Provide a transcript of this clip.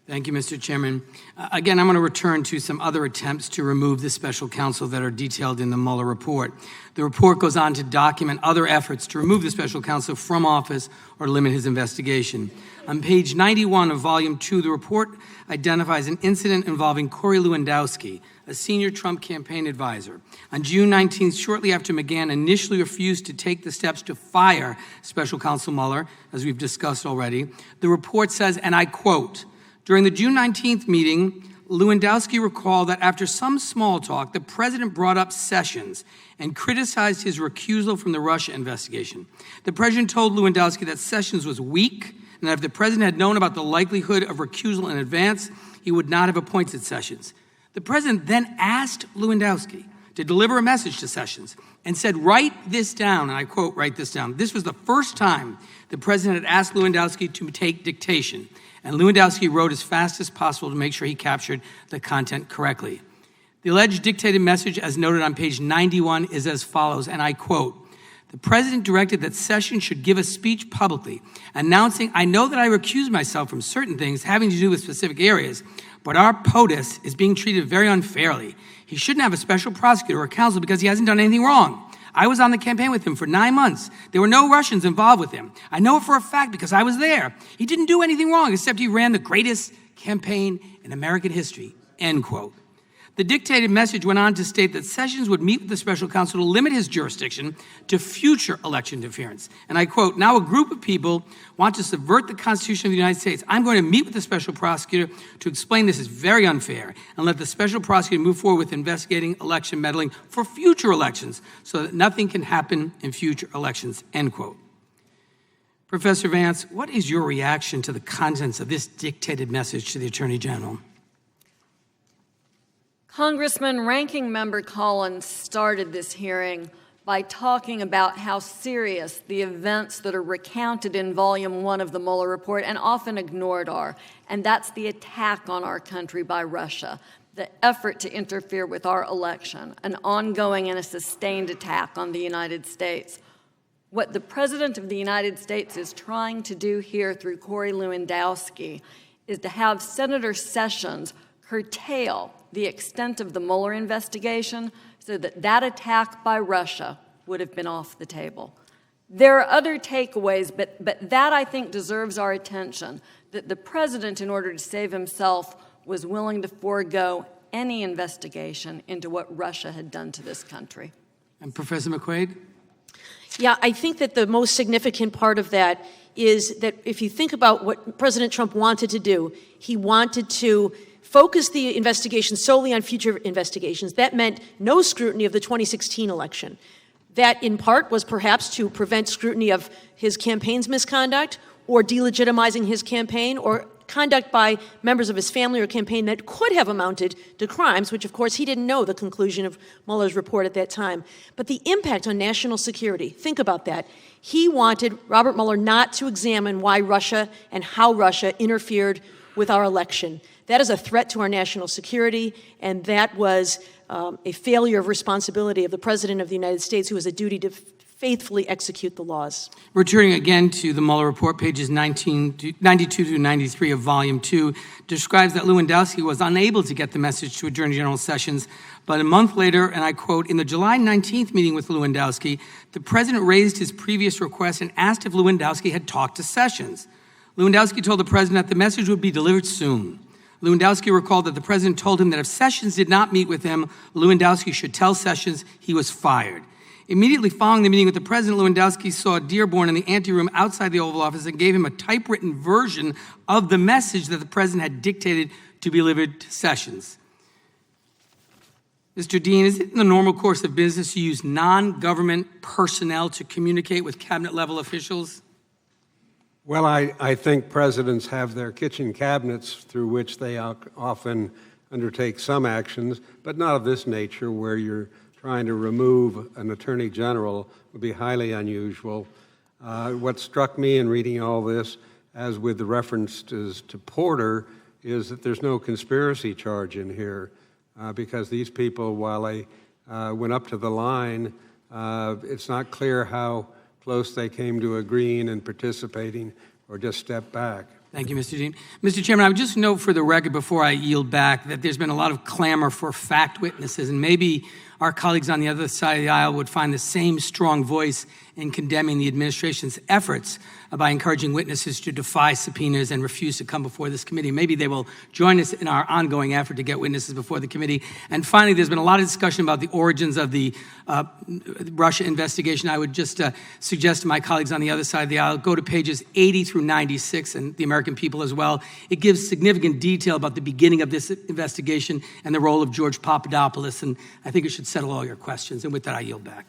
Thank you, Mr. Chairman. Again, I'm going to return to some other attempts to remove the special counsel that are detailed in the Mueller report. The report goes on to document other efforts to remove the special counsel from office or limit his investigation. On page 91 of Volume 2, the report identifies an incident involving Corey Lewandowski, a senior Trump campaign advisor. On June 19th, shortly after McGahn initially refused to take the steps to fire special counsel Mueller, as we've discussed already, the report says, and I quote, "During the June 19th meeting, Lewandowski recalled that after some small talk, the president brought up Sessions and criticized his recusal from the Russia investigation. The president told Lewandowski that Sessions was weak and that if the president had known about the likelihood of recusal in advance, he would not have appointed Sessions. The president then asked Lewandowski to deliver a message to Sessions and said, write this down, and I quote, write this down. This was the first time the president had asked Lewandowski to take dictation, and Lewandowski wrote as fast as possible to make sure he captured the content correctly. The alleged dictated message, as noted on page 91, is as follows, and I quote, the president directed that Sessions should give a speech publicly announcing, I know that I recuse myself from certain things having to do with specific areas, but our POTUS is being treated very unfairly. He shouldn't have a special prosecutor or counsel because he hasn't done anything wrong. I was on the campaign with him for 9 months. There were no Russians involved with him. I know it for a fact because I was there. He didn't do anything wrong except he ran the greatest campaign in American history, end quote. The dictated message went on to state that Sessions would meet with the special counsel to limit his jurisdiction to future election interference. And I quote, now a group of people want to subvert the Constitution of the United States. I'm going to meet with the special prosecutor to explain this is very unfair and let the special prosecutor move forward with investigating election meddling for future elections so that nothing can happen in future elections, end quote. Professor Vance, what is your reaction to the contents of this dictated message to the Attorney General? Congressman Ranking Member Collins started this hearing by talking about how serious the events that are recounted in Volume 1 of the Mueller report and often ignored are, and that's the attack on our country by Russia, the effort to interfere with our election, an ongoing and a sustained attack on the United States. What the President of the United States is trying to do here through Corey Lewandowski is to have Senator Sessions curtail the extent of the Mueller investigation so that that attack by Russia would have been off the table. There are other takeaways, but that, I think, deserves our attention, that the president, in order to save himself, was willing to forego any investigation into what Russia had done to this country. And Professor McQuaid? Yeah, I think that the most significant part of that is that if you think about what President Trump wanted to do, he wanted to focus the investigation solely on future investigations. That meant no scrutiny of the 2016 election. That, in part, was perhaps to prevent scrutiny of his campaign's misconduct or delegitimizing his campaign or conduct by members of his family or campaign that could have amounted to crimes, which, of course, he didn't know the conclusion of Mueller's report at that time. But the impact on national security, think about that. He wanted Robert Mueller not to examine why Russia and how Russia interfered with our election. That is a threat to our national security, and that was a failure of responsibility of the President of the United States, who has a duty to faithfully execute the laws. Returning again to the Mueller report, pages 92 through 93 of Volume 2, describes that Lewandowski was unable to get the message to Attorney General Sessions, but a month later, and I quote, in the July 19th meeting with Lewandowski, the president raised his previous request and asked if Lewandowski had talked to Sessions. Lewandowski told the president that the message would be delivered soon. Lewandowski recalled that the president told him that if Sessions did not meet with him, Lewandowski should tell Sessions he was fired. Immediately following the meeting with the president, Lewandowski saw Dearborn in the anteroom outside the Oval Office and gave him a typewritten version of the message that the president had dictated to be delivered to Sessions. Mr. Dean, is it in the normal course of business to use non-government personnel to communicate with cabinet-level officials? Well, I think presidents have their kitchen cabinets through which they often undertake some actions, but not of this nature, where you're trying to remove an attorney general would be highly unusual. What struck me in reading all this, as with the references to Porter, is that there's no conspiracy charge in here, because these people, while they went up to the line, it's not clear how close they came to agreeing and participating or just stepped back. Thank you, Mr. Dean. Mr. Chairman, I would just note for the record before I yield back that there's been a lot of clamor for fact witnesses, and maybe our colleagues on the other side of the aisle would find the same strong voice in condemning the administration's efforts by encouraging witnesses to defy subpoenas and refuse to come before this committee. Maybe they will join us in our ongoing effort to get witnesses before the committee. And finally, there's been a lot of discussion about the origins of the Russia investigation. I would just suggest to my colleagues on the other side of the aisle, go to pages 80 through 96, and the American People as well. It gives significant detail about the beginning of this investigation and the role of George Papadopoulos, and I think it should settle all your questions. And with that, I yield back.